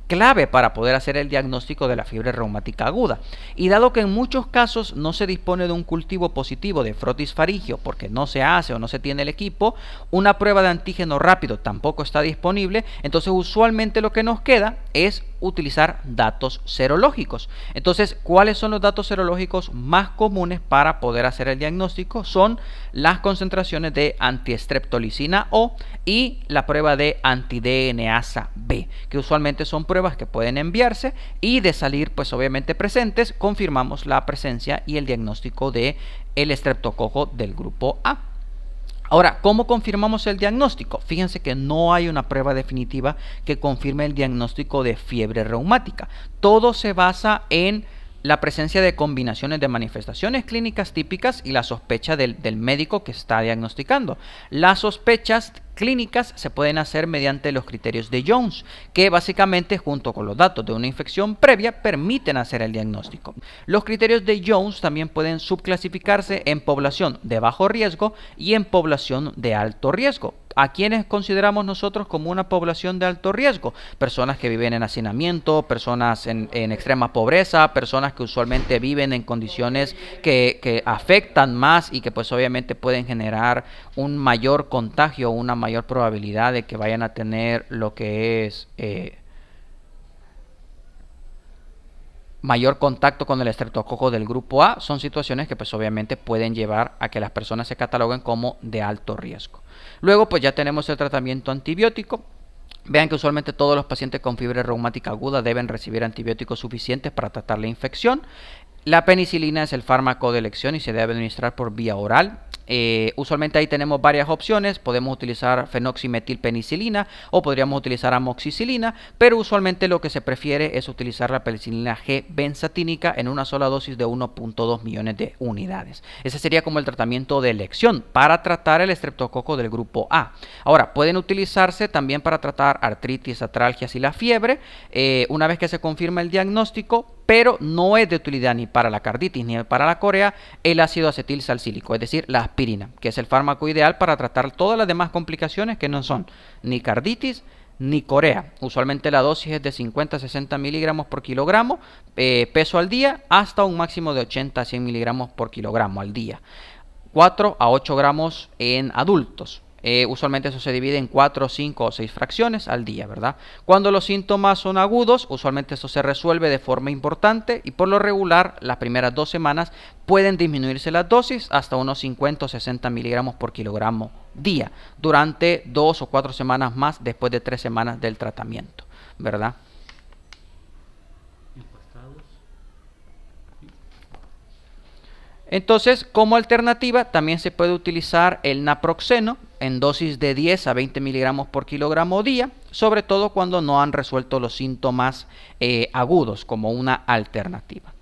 clave para poder hacer el diagnóstico de la fiebre reumática aguda. Y dado que en muchos casos no se dispone de un cultivo positivo de frotis faringeo porque no se hace o no se tiene el equipo, una prueba de antígeno rápido tampoco está disponible, entonces usualmente lo que nos queda es utilizar datos serológicos. Entonces, ¿cuáles son los datos serológicos más comunes para poder hacer el diagnóstico? Son las concentraciones de antiestreptolicina O y la prueba de anti-DNasa B, que usualmente son pruebas que pueden enviarse y de salir pues obviamente presentes, confirmamos la presencia y el diagnóstico de el estreptococo del grupo A. Ahora, ¿cómo confirmamos el diagnóstico? Fíjense que no hay una prueba definitiva que confirme el diagnóstico de fiebre reumática. Todo se basa en la presencia de combinaciones de manifestaciones clínicas típicas y la sospecha del médico que está diagnosticando. Las sospechas clínicas se pueden hacer mediante los criterios de Jones, que básicamente junto con los datos de una infección previa permiten hacer el diagnóstico. Los criterios de Jones también pueden subclasificarse en población de bajo riesgo y en población de alto riesgo. ¿A quiénes consideramos nosotros como una población de alto riesgo? Personas que viven en hacinamiento, personas en extrema pobreza, personas que usualmente viven en condiciones que afectan más y que pues obviamente pueden generar un mayor contagio, una mayor probabilidad de que vayan a tener lo que es mayor contacto con el estreptococo del grupo A. Son situaciones que pues obviamente pueden llevar a que las personas se cataloguen como de alto riesgo. Luego pues ya tenemos el tratamiento antibiótico. Vean que usualmente todos los pacientes con fiebre reumática aguda deben recibir antibióticos suficientes para tratar la infección. La penicilina es el fármaco de elección y se debe administrar por vía oral. Usualmente ahí tenemos varias opciones, podemos utilizar fenoximetilpenicilina o podríamos utilizar amoxicilina, pero usualmente lo que se prefiere es utilizar la penicilina G benzatínica en una sola dosis de 1.2 millones de unidades. Ese sería como el tratamiento de elección para tratar el estreptococo del grupo A. Ahora, pueden utilizarse también para tratar artritis, atralgias y la fiebre, una vez que se confirma el diagnóstico, pero no es de utilidad ni para la carditis ni para la corea el ácido acetil salicílico, es decir, la aspirina, que es el fármaco ideal para tratar todas las demás complicaciones que no son ni carditis ni corea. Usualmente la dosis es de 50 a 60 miligramos por kilogramo, peso al día, hasta un máximo de 80 a 100 miligramos por kilogramo al día. 4 a 8 gramos en adultos. Usualmente eso se divide en 4, 5 o 6 fracciones al día, ¿verdad? Cuando los síntomas son agudos, usualmente eso se resuelve de forma importante y por lo regular las primeras 2 semanas pueden disminuirse las dosis hasta unos 50 o 60 miligramos por kilogramo día durante 2 o 4 semanas más después de 3 semanas del tratamiento, ¿verdad? Entonces, como alternativa, también se puede utilizar el naproxeno en dosis de 10 a 20 miligramos por kilogramo día, sobre todo cuando no han resuelto los síntomas agudos como una alternativa.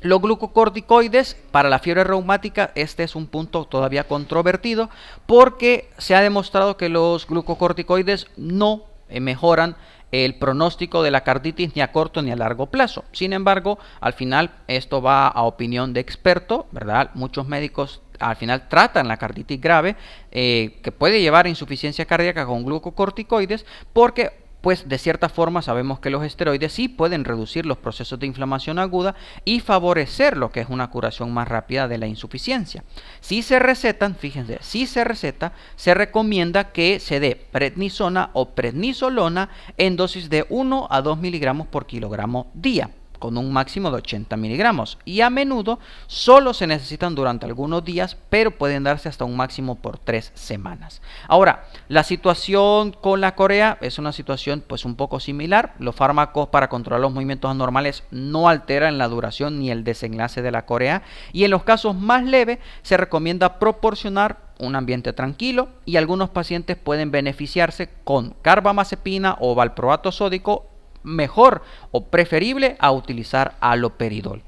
Los glucocorticoides para la fiebre reumática, este es un punto todavía controvertido porque se ha demostrado que los glucocorticoides no mejoran el pronóstico de la carditis ni a corto ni a largo plazo. Sin embargo, al final esto va a opinión de experto, ¿verdad? Muchos médicos al final tratan la carditis grave que puede llevar a insuficiencia cardíaca con glucocorticoides porque pues de cierta forma sabemos que los esteroides sí pueden reducir los procesos de inflamación aguda y favorecer lo que es una curación más rápida de la insuficiencia. Si se recetan, fíjense, si se receta, se recomienda que se dé prednisona o prednisolona en dosis de 1 a 2 miligramos por kilogramo día, con un máximo de 80 miligramos, y a menudo solo se necesitan durante algunos días, pero pueden darse hasta un máximo por 3 semanas. Ahora, la situación con la corea es una situación pues un poco similar. Los fármacos para controlar los movimientos anormales no alteran la duración ni el desenlace de la corea, y en los casos más leves se recomienda proporcionar un ambiente tranquilo y algunos pacientes pueden beneficiarse con carbamazepina o valproato sódico mejor o preferible a utilizar haloperidol.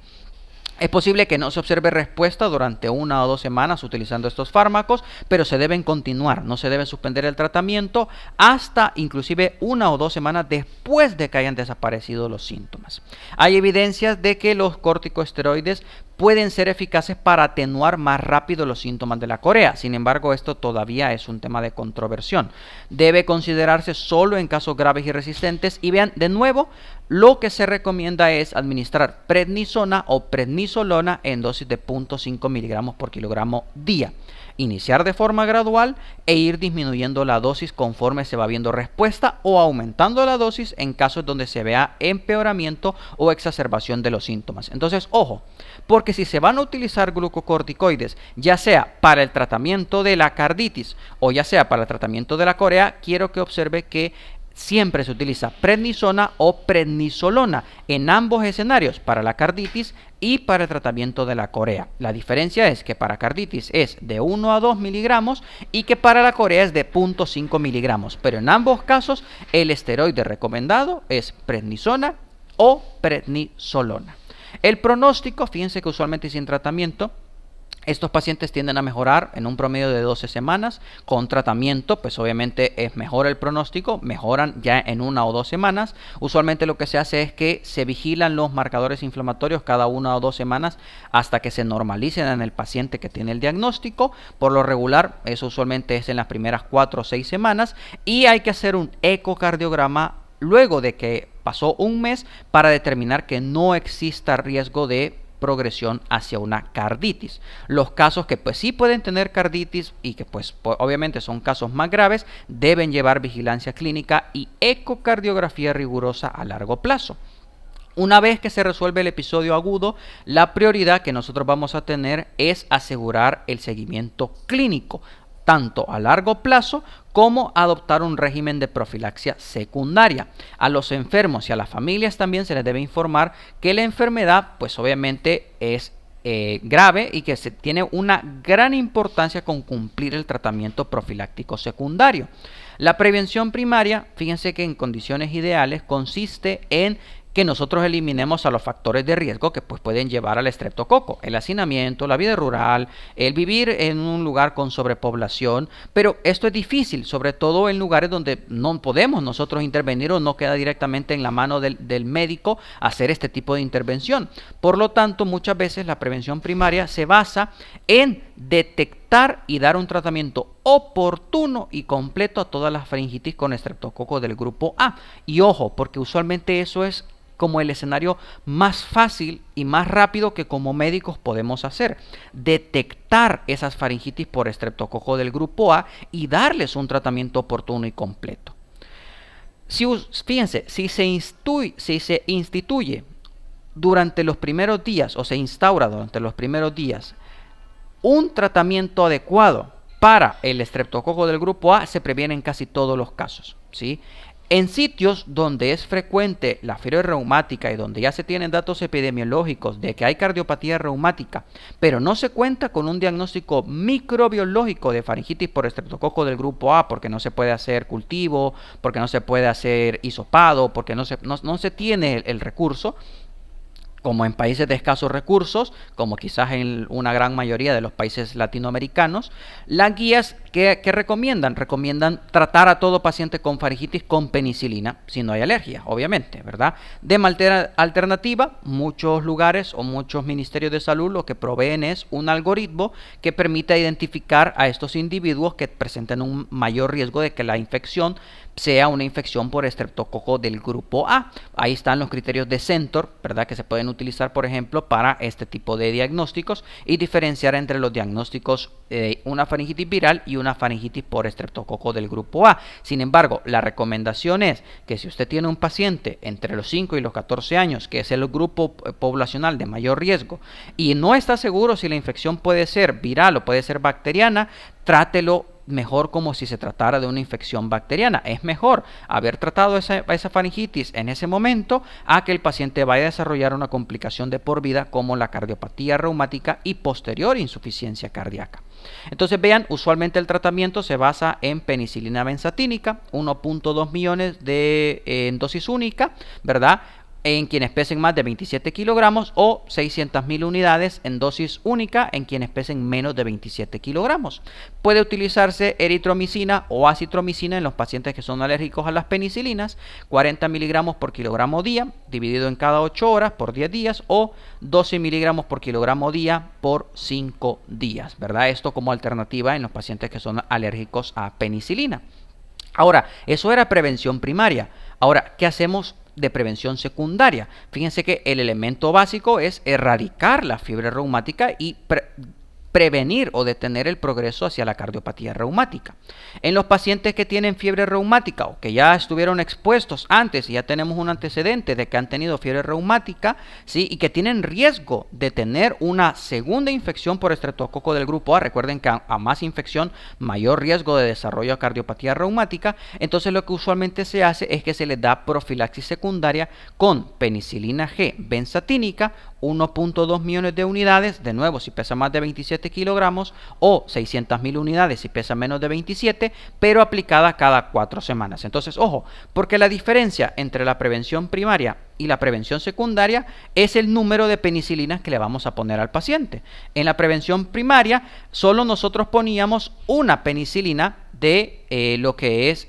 Es posible que no se observe respuesta durante 1 o 2 semanas utilizando estos fármacos, pero se deben continuar, no se debe suspender el tratamiento hasta inclusive 1 o 2 semanas después de que hayan desaparecido los síntomas. Hay evidencias de que los corticosteroides pueden ser eficaces para atenuar más rápido los síntomas de la corea. Sin embargo, esto todavía es un tema de controversión. Debe considerarse solo en casos graves y resistentes. Y vean, de nuevo, lo que se recomienda es administrar prednisona o prednisolona en dosis de 0.5 miligramos por kilogramo día. Iniciar de forma gradual e ir disminuyendo la dosis conforme se va viendo respuesta o aumentando la dosis en casos donde se vea empeoramiento o exacerbación de los síntomas. Entonces, ojo, porque si se van a utilizar glucocorticoides, ya sea para el tratamiento de la carditis o ya sea para el tratamiento de la corea, quiero que observe que siempre se utiliza prednisona o prednisolona en ambos escenarios, para la carditis y para el tratamiento de la corea. La diferencia es que para carditis es de 1 a 2 miligramos y que para la corea es de 0.5 miligramos. Pero en ambos casos el esteroide recomendado es prednisona o prednisolona. El pronóstico, fíjense que usualmente sin tratamiento, estos pacientes tienden a mejorar en un promedio de 12 semanas. Con tratamiento, pues obviamente es mejor el pronóstico, mejoran ya en 1 o 2 semanas. Usualmente lo que se hace es que se vigilan los marcadores inflamatorios cada 1 o 2 semanas hasta que se normalicen en el paciente que tiene el diagnóstico. Por lo regular, eso usualmente es en las primeras 4 o 6 semanas. Y hay que hacer un ecocardiograma luego de que pasó un mes para determinar que no exista riesgo de progresión hacia una carditis. Los casos que pues sí pueden tener carditis y que pues obviamente son casos más graves, deben llevar vigilancia clínica y ecocardiografía rigurosa a largo plazo. Una vez que se resuelve el episodio agudo, la prioridad que nosotros vamos a tener es asegurar el seguimiento clínico, tanto a largo plazo como adoptar un régimen de profilaxia secundaria. A los enfermos y a las familias también se les debe informar que la enfermedad pues obviamente es grave y que se tiene una gran importancia con cumplir el tratamiento profiláctico secundario. La prevención primaria, fíjense que en condiciones ideales consiste en que nosotros eliminemos a los factores de riesgo que pues pueden llevar al estreptococo, el hacinamiento, la vida rural, el vivir en un lugar con sobrepoblación, pero esto es difícil, sobre todo en lugares donde no podemos nosotros intervenir o no queda directamente en la mano del médico hacer este tipo de intervención. Por lo tanto, muchas veces la prevención primaria se basa en detectar y dar un tratamiento oportuno y completo a todas las faringitis con estreptococo del grupo A. Y ojo, porque usualmente eso es como el escenario más fácil y más rápido que como médicos podemos hacer. Detectar esas faringitis por estreptococo del grupo A y darles un tratamiento oportuno y completo. Fíjense, si se instituye durante los primeros días o se instaura durante los primeros días un tratamiento adecuado para el estreptococo del grupo A, se previenen casi todos los casos, ¿sí? En sitios donde es frecuente la fiebre reumática y donde ya se tienen datos epidemiológicos de que hay cardiopatía reumática, pero no se cuenta con un diagnóstico microbiológico de faringitis por estreptococo del grupo A, porque no se puede hacer cultivo, porque no se puede hacer hisopado, porque no se tiene el recurso, como en países de escasos recursos, como quizás en una gran mayoría de los países latinoamericanos, las guías que recomiendan tratar a todo paciente con faringitis con penicilina, si no hay alergia, obviamente, ¿verdad? De manera alternativa, muchos lugares o muchos ministerios de salud lo que proveen es un algoritmo que permita identificar a estos individuos que presenten un mayor riesgo de que la infección sea una infección por estreptococo del grupo A. Ahí están los criterios de Centor, ¿verdad?, que se pueden utilizar, por ejemplo, para este tipo de diagnósticos y diferenciar entre los diagnósticos una faringitis viral y una faringitis por estreptococo del grupo A. Sin embargo, la recomendación es que si usted tiene un paciente entre los 5 y los 14 años, que es el grupo poblacional de mayor riesgo, y no está seguro si la infección puede ser viral o puede ser bacteriana, trátelo mejor como si se tratara de una infección bacteriana. Es mejor haber tratado esa faringitis en ese momento a que el paciente vaya a desarrollar una complicación de por vida como la cardiopatía reumática y posterior insuficiencia cardíaca. Entonces vean, usualmente el tratamiento se basa en penicilina benzatínica, 1.2 millones en dosis única, ¿verdad? en quienes pesen más de 27 kilogramos o 600.000 unidades en dosis única en quienes pesen menos de 27 kilogramos. Puede utilizarse eritromicina o acitromicina en los pacientes que son alérgicos a las penicilinas, 40 miligramos por kilogramo día, dividido en cada 8 horas por 10 días o 12 miligramos por kilogramo día por 5 días, ¿verdad? Esto como alternativa en los pacientes que son alérgicos a penicilina. Ahora, eso era prevención primaria. Ahora, ¿qué hacemos de prevención secundaria? Fíjense que el elemento básico es erradicar la fiebre reumática y prevenir o detener el progreso hacia la cardiopatía reumática. En los pacientes que tienen fiebre reumática o que ya estuvieron expuestos antes y ya tenemos un antecedente de que han tenido fiebre reumática, ¿sí? Y que tienen riesgo de tener una segunda infección por estreptococo del grupo A, recuerden que a más infección, mayor riesgo de desarrollo de cardiopatía reumática, entonces lo que usualmente se hace es que se les da profilaxis secundaria con penicilina G benzatínica, 1.2 millones de unidades, de nuevo si pesa más de 27 kilogramos, o 600.000 unidades si pesa menos de 27, pero aplicada cada 4 semanas. Entonces, ojo, porque la diferencia entre la prevención primaria y la prevención secundaria es el número de penicilinas que le vamos a poner al paciente. En la prevención primaria, solo nosotros poníamos una penicilina de lo que es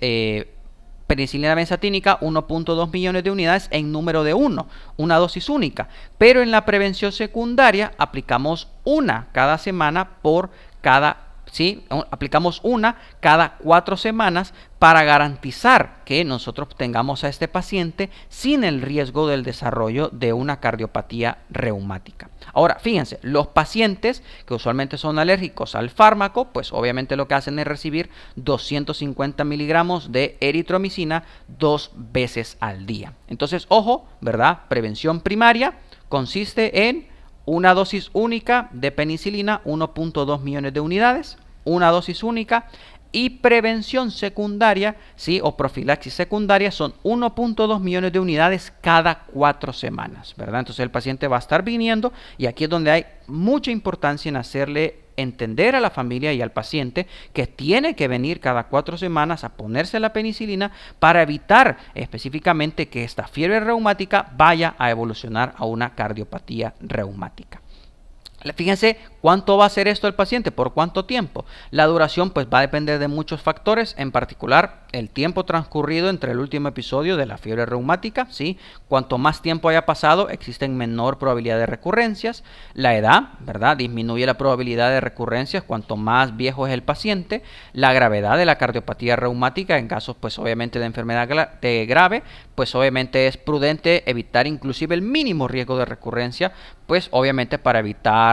penicilina benzatínica, 1.2 millones de unidades en número de 1, una dosis única. Pero en la prevención secundaria aplicamos una cada semana por cada, ¿sí? Aplicamos una cada 4 semanas para garantizar que nosotros tengamos a este paciente sin el riesgo del desarrollo de una cardiopatía reumática. Ahora, fíjense, los pacientes que usualmente son alérgicos al fármaco, pues obviamente lo que hacen es recibir 250 miligramos de eritromicina 2 veces al día. Entonces, ojo, ¿verdad? Prevención primaria consiste en una dosis única de penicilina, 1.2 millones de unidades, una dosis única. Y prevención secundaria, ¿sí? O profilaxis secundaria son 1.2 millones de unidades cada 4 semanas, ¿verdad? Entonces el paciente va a estar viniendo y aquí es donde hay mucha importancia en hacerle entender a la familia y al paciente que tiene que venir cada 4 semanas a ponerse la penicilina para evitar específicamente que esta fiebre reumática vaya a evolucionar a una cardiopatía reumática. Fíjense cuánto va a hacer esto el paciente, por cuánto tiempo. La duración pues va a depender de muchos factores, en particular el tiempo transcurrido entre el último episodio de la fiebre reumática, ¿sí? Cuanto más tiempo haya pasado, existen menor probabilidad de recurrencias. La edad, ¿verdad? Disminuye la probabilidad de recurrencias cuanto más viejo es el paciente. La gravedad de la cardiopatía reumática, en casos pues obviamente de enfermedad grave, pues obviamente es prudente evitar inclusive el mínimo riesgo de recurrencia, pues obviamente para evitar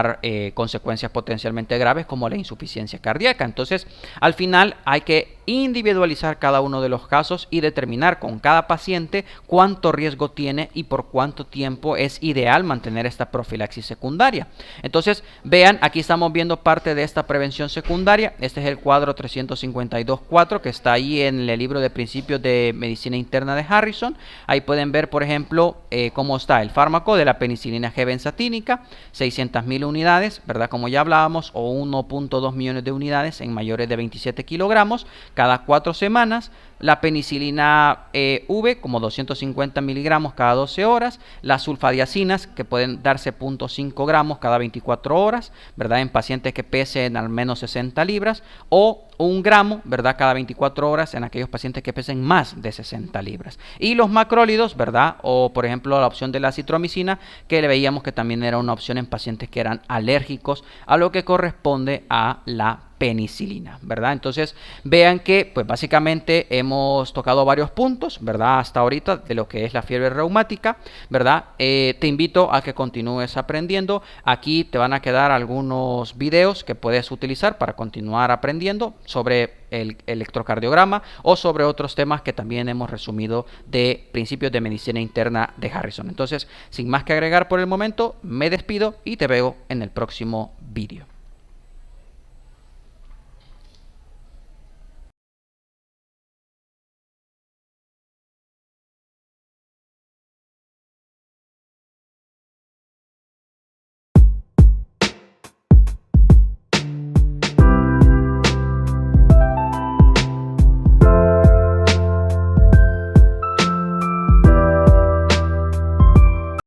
consecuencias potencialmente graves como la insuficiencia cardíaca. Entonces, al final hay que individualizar cada uno de los casos y determinar con cada paciente cuánto riesgo tiene y por cuánto tiempo es ideal mantener esta profilaxis secundaria. Entonces, vean, aquí estamos viendo parte de esta prevención secundaria. Este es el cuadro 352.4 que está ahí en el libro de principios de medicina interna de Harrison. Ahí pueden ver, por ejemplo, cómo está el fármaco de la penicilina G benzatínica, 600.000 unidades, ¿verdad? Como ya hablábamos, o 1.2 millones de unidades en mayores de 27 kilogramos cada 4 semanas. La penicilina V como 250 miligramos cada 12 horas. Las sulfadiacinas que pueden darse 0.5 gramos cada 24 horas, ¿verdad? En pacientes que pesen al menos 60 libras o 1 gramo, ¿verdad? Cada 24 horas en aquellos pacientes que pesen más de 60 libras. Y los macrólidos, ¿verdad? O por ejemplo la opción de la acitromicina, que le veíamos que también era una opción en pacientes que eran alérgicos a lo que corresponde a la penicilina, ¿verdad? Entonces vean que pues básicamente hemos tocado varios puntos, ¿verdad? Hasta ahorita de lo que es la fiebre reumática, ¿verdad? Te invito a que continúes aprendiendo. Aquí te van a quedar algunos videos que puedes utilizar para continuar aprendiendo sobre el electrocardiograma o sobre otros temas que también hemos resumido de principios de medicina interna de Harrison. Entonces, sin más que agregar por el momento, me despido y te veo en el próximo video.